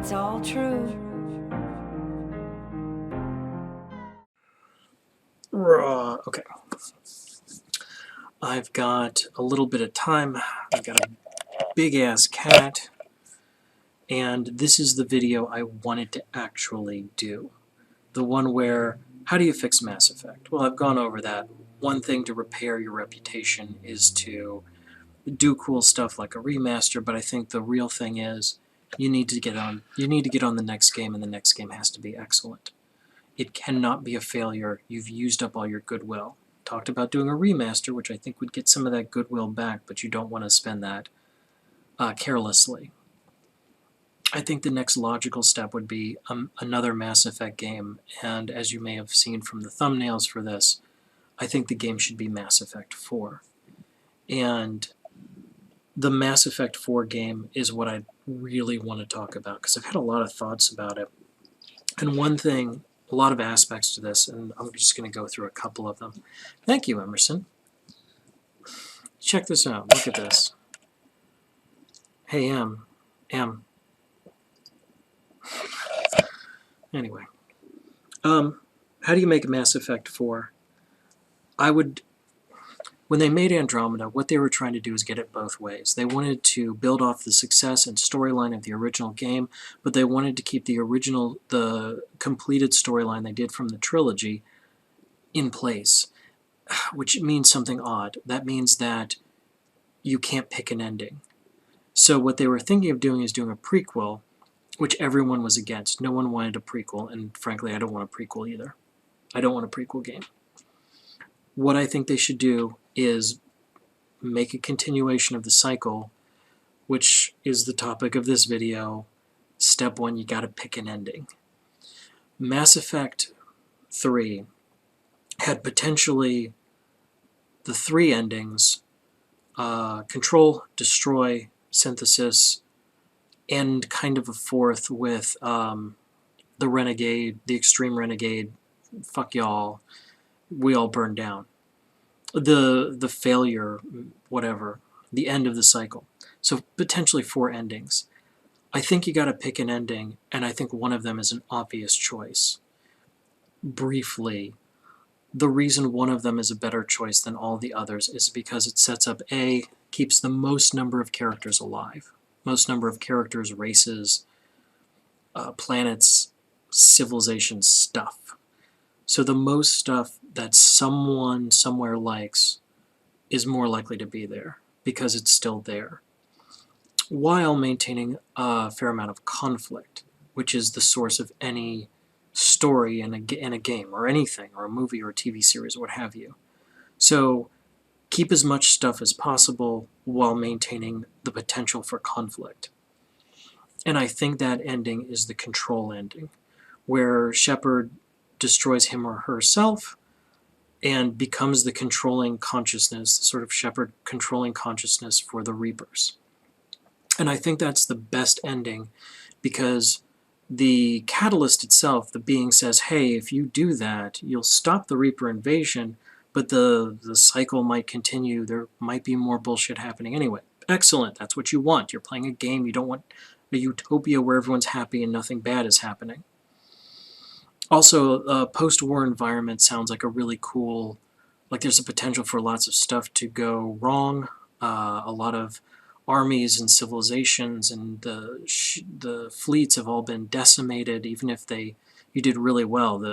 it's all true. Okay. I've got a little bit of time. I've got a big-ass cat. And this is the video I wanted to actually do. The one where, how do you fix Mass Effect? Well, I've gone over that. One thing to repair your reputation is to do cool stuff like a remaster, but I think the real thing is you need to get on the next game, and the next game has to be excellent. It cannot be a failure. You've used up all your goodwill. Talked about doing a remaster, which I think would get some of that goodwill back, but you don't want to spend that carelessly. I think the next logical step would be another Mass Effect game, and as you may have seen from the thumbnails for this, I think the game should be Mass Effect 4. And the Mass Effect 4 game is what I really want to talk about, because I've had a lot of thoughts about it. And one thing, a lot of aspects to this, and I'm just going to go through a couple of them. Thank you, Emerson. Check this out. Look at this. Hey, M. Anyway. How do you make Mass Effect 4? When they made Andromeda, what they were trying to do is get it both ways. They wanted to build off the success and storyline of the original game, but they wanted to keep the completed storyline they did from the trilogy in place, which means something odd. That means that you can't pick an ending. So what they were thinking of doing is doing a prequel, which everyone was against. No one wanted a prequel, and frankly, I don't want a prequel either. I don't want a prequel game. What I think they should do is make a continuation of the cycle, which is the topic of this video. Step 1, you gotta pick an ending. Mass Effect 3 had potentially the 3 endings: Control, Destroy, Synthesis, and kind of a 4th with the Renegade, the Extreme Renegade, fuck y'all, we all burn down. The failure, whatever, the end of the cycle. So potentially 4 endings. I think you got to pick an ending, and I think one of them is an obvious choice. Briefly, the reason one of them is a better choice than all the others is because it sets up keeps the most number of characters alive. Most number of characters, races, planets, civilizations, stuff. So the most stuff that someone somewhere likes is more likely to be there because it's still there, while maintaining a fair amount of conflict, which is the source of any story in a game or anything, or a movie or a TV series or what have you. So keep as much stuff as possible while maintaining the potential for conflict. And I think that ending is the Control ending, where Shepard destroys him or herself and becomes the controlling consciousness, the sort of Shepard controlling consciousness for the Reapers. And I think that's the best ending, because the catalyst itself, the being, says, hey, if you do that, you'll stop the Reaper invasion, but the cycle might continue. There might be more bullshit happening anyway. Excellent, that's what you want. You're playing a game, you don't want a utopia where everyone's happy and nothing bad is happening. Also, a post-war environment sounds like a really cool, like there's a potential for lots of stuff to go wrong. A lot of armies and civilizations and the fleets have all been decimated. Even if you did really well,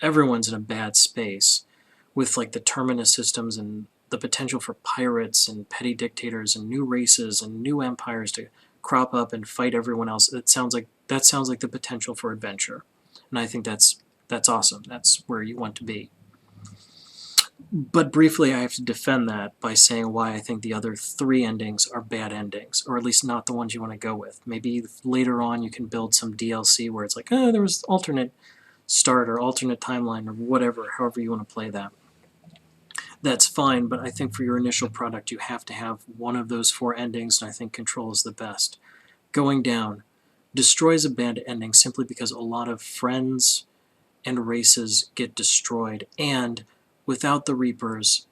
everyone's in a bad space, with like the Terminus systems and the potential for pirates and petty dictators and new races and new empires to crop up and fight everyone else. That sounds like the potential for adventure. And I think that's awesome. That's where you want to be. But briefly, I have to defend that by saying why I think the other 3 endings are bad endings, or at least not the ones you want to go with. Maybe later on you can build some DLC where it's like, there was alternate start or alternate timeline or whatever, however you want to play that. That's fine, but I think for your initial product you have to have one of those 4 endings, and I think Control is the best. Going down, Destroys a bad ending simply because a lot of friends and races get destroyed, and without the Reapers,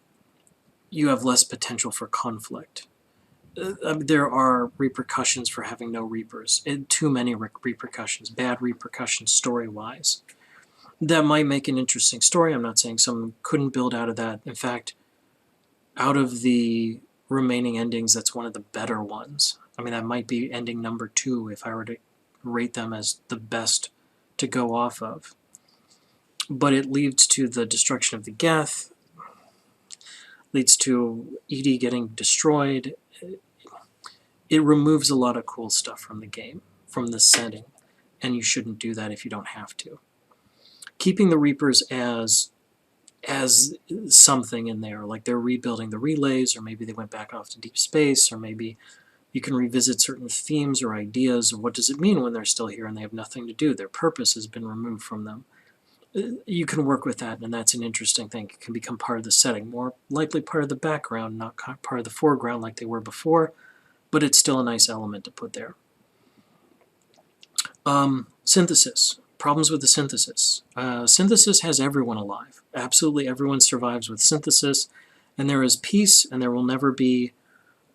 you have less potential for conflict. there are repercussions for having no Reapers. Too many repercussions, bad repercussions story-wise. That might make an interesting story. I'm not saying someone couldn't build out of that. In fact, out of the remaining endings, that's one of the better ones. I mean, that might be ending number 2 if I were to rate them as the best to go off of. But it leads to the destruction of the Geth, leads to Edie getting destroyed. It removes a lot of cool stuff from the game, from the setting, and you shouldn't do that if you don't have to. Keeping the Reapers as something in there, like they're rebuilding the relays, or maybe they went back off to deep space, or maybe you can revisit certain themes or ideas of what does it mean when they're still here and they have nothing to do. Their purpose has been removed from them. You can work with that, and that's an interesting thing. It can become part of the setting, more likely part of the background, not part of the foreground like they were before, but it's still a nice element to put there. Synthesis. Problems with the synthesis. Synthesis has everyone alive. Absolutely everyone survives with synthesis, and there is peace, and there will never be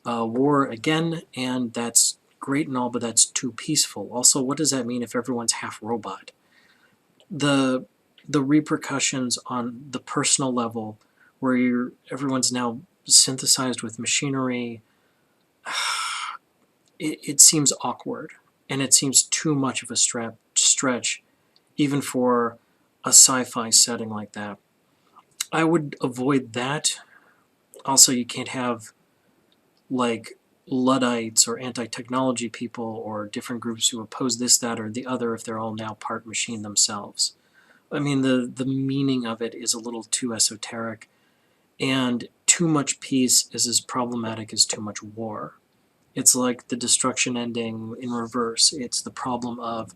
war again, and that's great and all, but that's too peaceful. Also, what does that mean if everyone's half robot? The repercussions on the personal level, where everyone's now synthesized with machinery, it seems awkward, and it seems too much of a stretch, even for a sci-fi setting like that. I would avoid that. Also, you can't have like Luddites or anti-technology people or different groups who oppose this, that, or the other if they're all now part machine themselves. I mean, the meaning of it is a little too esoteric, and too much peace is as problematic as too much war. It's like the destruction ending in reverse. It's the problem of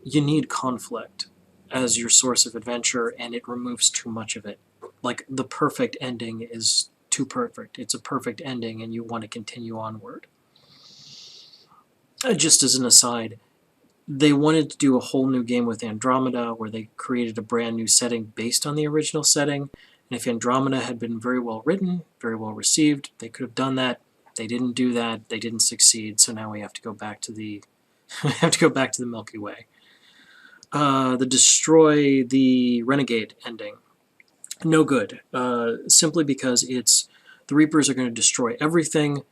you need conflict as your source of adventure, and it removes too much of it. Like the perfect ending is too perfect. It's a perfect ending, and you want to continue onward. Just as an aside, they wanted to do a whole new game with Andromeda where they created a brand new setting based on the original setting. And if Andromeda had been very well written, very well received, they could have done that. They didn't do that. They didn't succeed. So now we have to go back to the Milky Way. The Destroy the Renegade ending. No good. Simply because the Reapers are going to destroy everything,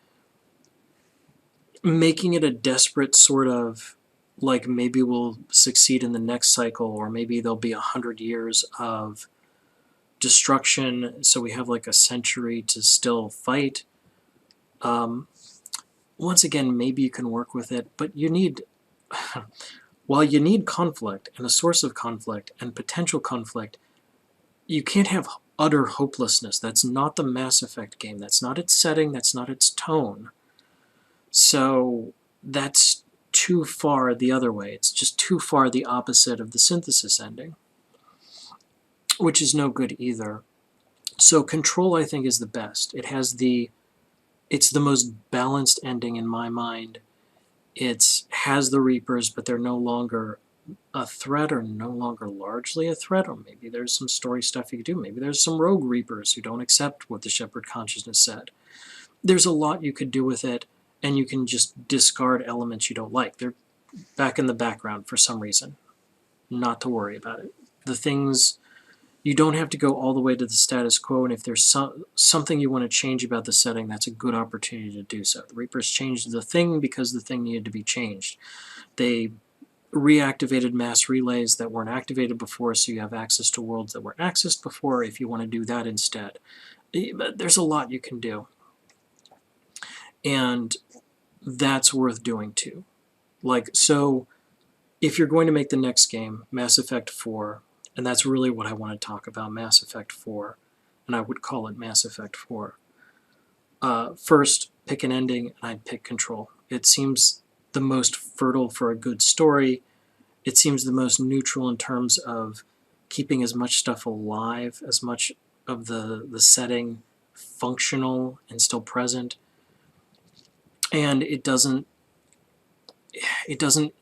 making it a desperate sort of like maybe we'll succeed in the next cycle, or maybe there'll be 100 years of destruction, so we have like a century to still fight. Once again, maybe you can work with it, but you need, while you need conflict and a source of conflict and potential conflict, you can't have utter hopelessness. That's not the Mass Effect game. That's not its setting. That's not its tone. So that's too far the other way. It's just too far the opposite of the synthesis ending, which is no good either. So Control, I think, is the best. It's the most balanced ending in my mind. It has the Reapers, but they're no longer a threat, or no longer largely a threat, or maybe there's some story stuff you could do. Maybe there's some rogue Reapers who don't accept what the Shepherd Consciousness said. There's a lot you could do with it, and you can just discard elements you don't like. They're back in the background for some reason. Not to worry about it. The things, you don't have to go all the way to the status quo, and if there's something you want to change about the setting, that's a good opportunity to do so. The Reapers changed the thing because the thing needed to be changed. They reactivated mass relays that weren't activated before, so you have access to worlds that were accessed before if you want to do that instead. But there's a lot you can do. And that's worth doing too. Like, so if you're going to make the next game, Mass Effect 4, and that's really what I want to talk about, Mass Effect 4, and I would call it Mass Effect 4. First, pick an ending, and I'd pick Control. It seems the most fertile for a good story. It seems the most neutral in terms of keeping as much stuff alive, as much of the setting functional and still present. And it doesn't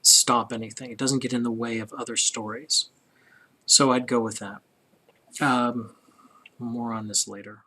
stop anything. It doesn't get in the way of other stories. So I'd go with that. More on this later.